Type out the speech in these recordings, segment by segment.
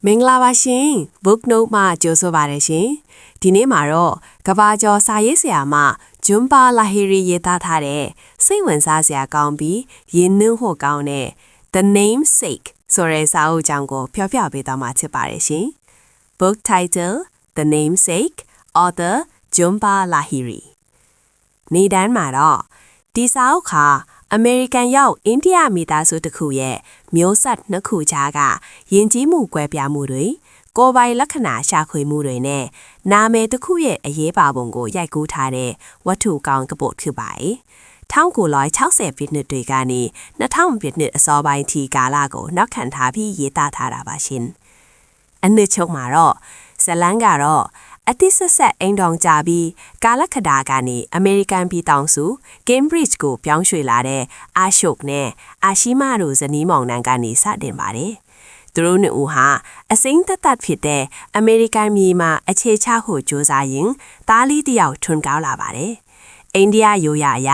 မင်္ဂလာပါရှင် Book Note မှာကြိုဆိုပါရရှင်ဒီနေ့မှာတော့ကဘာကျော်စာရေးဆရာမဂျွန်ပါလာဟီရီရေးသားထားတဲ့စိတ်ဝင်စားစရာကောင်းပြီးရင်းနှီးဖို့ကောင်းတဲ့ The Namesake ဆိုတဲ့စာအုပ်ကြောင်းကိုဖျော်ပြပေးသွားမှာဖြစ်ပါတယ်ရှင် Book title The Namesake author ဂျွန်ပါလာဟီရီနေတန်းမှာတော့ဒီစာအုပ်ခါအမေရိကန်ရောက်အိန္ဒိယမိသားစုတစ်ခုရဲ့မျိုးဆက်နှစ်ခုကြားကယဉ်ကျေးမှုကွဲပြားမှုတွေကိုယ်ပိုင်လက္ခဏာရှာဖွေမှုတွေနဲ့နာမည်တစ်ခုရဲ့အရေးပါပုံကိုရိုက်ကူးထားတဲ့ဝတ္ထုကောင်းကပုတ်ဖြစ်ပါတယ်။1960ပြည့်နှစ်တွေကနေ2000ပြည့်နှစ်အစောပိုင်းထိကာလကိုနောက်ခံထားပြီးရေးသားထားတာပါရှင်။အနှစ်ချုပ်မှာတော့ဇလန်းကတော့အတိဆက်ဆက်အိမ်တောင်ကြပြီးကာလခဒါကနေအမေရိကန်ပြည်ထောင်စု Cambridge ကိုပြောင်းရွှေ့လာတဲ့အာရှုပ်နဲ့အာရှိမတို့ဇနီးမောင်နှံကနေစတင်ပါတယ်။သူတို့နှစ်ဦးဟာအစိမ်းသက်သက်ဖြစ်တဲ့အမေရိကန်ပြည်မှာအခြေချဖို့ကြိုးစားရင်းသားလေးတစ်ယောက်ထွန်းကောင်းလာပါတယ်။အိန္ဒိယရိုးရာအရ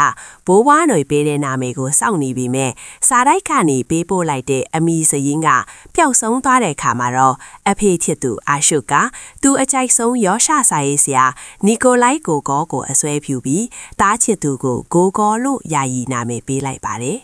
ဘိုးဘွားတွေပေးတဲ့နာမည်ကိုစောင့်နေပြီးမြဲစာတိုက်ကနေပေးပို့လိုက်တဲ့အမီစရင်ကပျောက်ဆုံးသွားတဲ့အခါမှာတော့အဖေချစ်သူအာရှုကသူအကြိုက်ဆုံးရောရှာစာရေးဆရာနီကိုလိုက်ကိုကောကိုအစွဲဖြူပြီးတားချစ်သူကိုဂိုကောလို့ယာယီနာမည်ပေးလိုက်ပါတယ်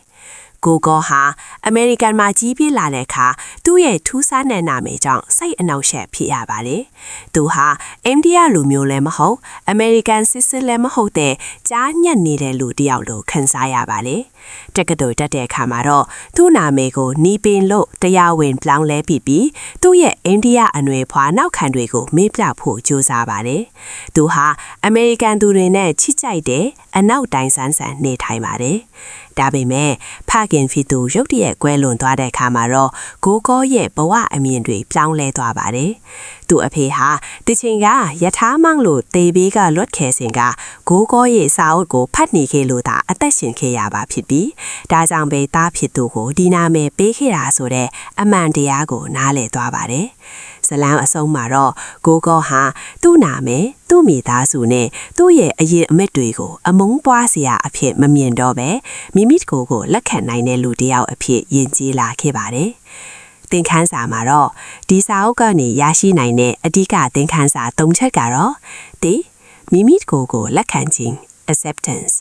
ကိုကောဟာအမေရိကန်မှာကြီးပြင်းလာတဲ့အခါသူ့ရဲ့ထူးဆန်းတဲ့နာမည်ကြောင့်စိတ်အနှောက်အယှက်ဖြစ်ရပါတယ်။သူဟာအိန္ဒိယလူမျိုးလည်းမဟုတ်အမေရိကန်စစ်စစ်လည်းမဟုတ်တဲ့ကြားညက်နေတဲ့လူတစ်ယောက်လိုခံစားရပါတယ်။တက္ကသိုလ်တက်တဲ့အခါမှာတော့သူ့နာမည်ကိုနီပင်လို့တရားဝင်ပြောင်းလဲပြီးသူ့ရဲ့အိန္ဒိယအနွယ်ဖွာနောက်ခံတွေကိုမေ့ပြဖို့ကြိုးစားပါတယ်။သူဟာအမေရိကန်သူတွေနဲ့ချစ်ကြိုက်တဲ့အနောက်တိုင်းဆန်းဆန်းနေထိုင်ပါတယ်။ဒါပေမဲ့ဖခင်ဖြစ်သူရုတ်တရက်ကွဲလွန်သွားတဲ့အခါမှာတော့ကိုကောရဲ့ဘဝအမြင်တွေပြောင်းလဲသွားပါတယ်။သူ့အဖေဟာတချင်ကယထာမောင်လို့တေဘေးကလွတ်ခဲစဉ်ကကိုကောရဲ့စာအုပ်ကိုဖတ်နေခဲ့လို့သာအသက်ရှင်ခဲ့ရပါဖြစ်ပြီးဒါကြောင့်ပဲသားဖြစ်သူကိုဒီနာမည်ပေးခဲ့တာဆိုတဲ့အမှန်တရားကိုနားလည်သွားပါတယ်။ဇလန်းအဆုံးမှာတော့ကိုကောဟာသူ့နာမည်သူ့မိသားစုနဲ့သူ့ရဲ့အရင်အမက်တွေကိုအမုန်းပွားစရာအဖြစ်မမြင်တော့ပဲမိမိကိုလက်ခံနိုင်တဲ့လူတစ်ယောက်အဖြစ်ယဉ်ကျေးလာခဲ့ပါတယ်။သင်ခန်းစာမှာတော့ဒီစာအုပ်ကနေရရှိနိုင်တဲ့အဓိကသင်ခန်းစာ၃ချက်ကတော့မိမိကိုလက်ခံခြင်း acceptance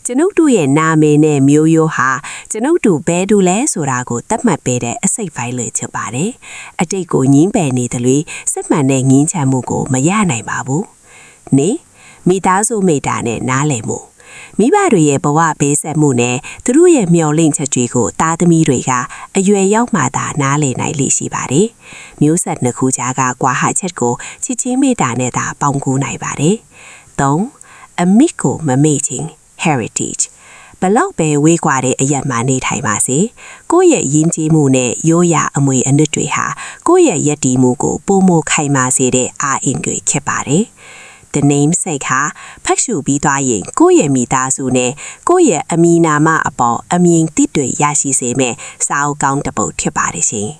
ကျွန်ုပ်တို့ရဲ့နာမည်နဲ့မျိုးရိုးဟာကျွန်ုပ်တို့ဘယ်သူလဲဆိုတာကိုသတ်မှတ်ပေးတဲ့အစိတ်ပိုင်းလေးဖြစ်ပါတယ်။အတိတ်ကိုညှင်းပယ်နေတယ်လို့စစ်မှန်တဲ့ငြင်းချမ်းမှုကိုမရနိုင်ပါဘူး။မိသားစုမိတာနဲ့နားလည်မှုမိဘတွေရဲ့ဘဝပေးဆက်မှုနဲ့သူတို့ရဲ့မျှော်လင့်ချက်တွေကိုသားသမီးတွေကအရွယ်ရောက်မှသာနားလည်နိုင်လိမ့်ရှိပါတယ်။မျိုးဆက်နှစ်ခုကြားကကွာဟချက်ကိုချစ်ချင်းမေတ္တာနဲ့သာပေါင်းကူးနိုင်ပါတယ်။အမိကိုမမေ့ခြင်း heritage ဘလောက်ပဲဝေးကွာတဲ့အရက်မှနေထိုင်ပါစေကိုယ့်ရဲ့ယဉ်ကျေးမှုနဲ့ရိုးရာအမွေအနှစ်တွေဟာကိုယ့်ရဲ့ယက်တီမှုကိုပိုမိုခိုင်မာစေတဲ့အားအင်တွေဖြစ်ပါတယ်။ The Namesake ဟာဖတ်ရှုပြီးသွားရင်ကိုယ့်ရဲ့မိသားစုနဲ့ကိုယ့်ရဲ့အမည်နာမအပေါ်အမြင်သစ်တွေရရှိစေမယ့်စာအုပ်ကောင်းတစ်ပုဒ်ဖြစ်ပါတယ်ရှင်။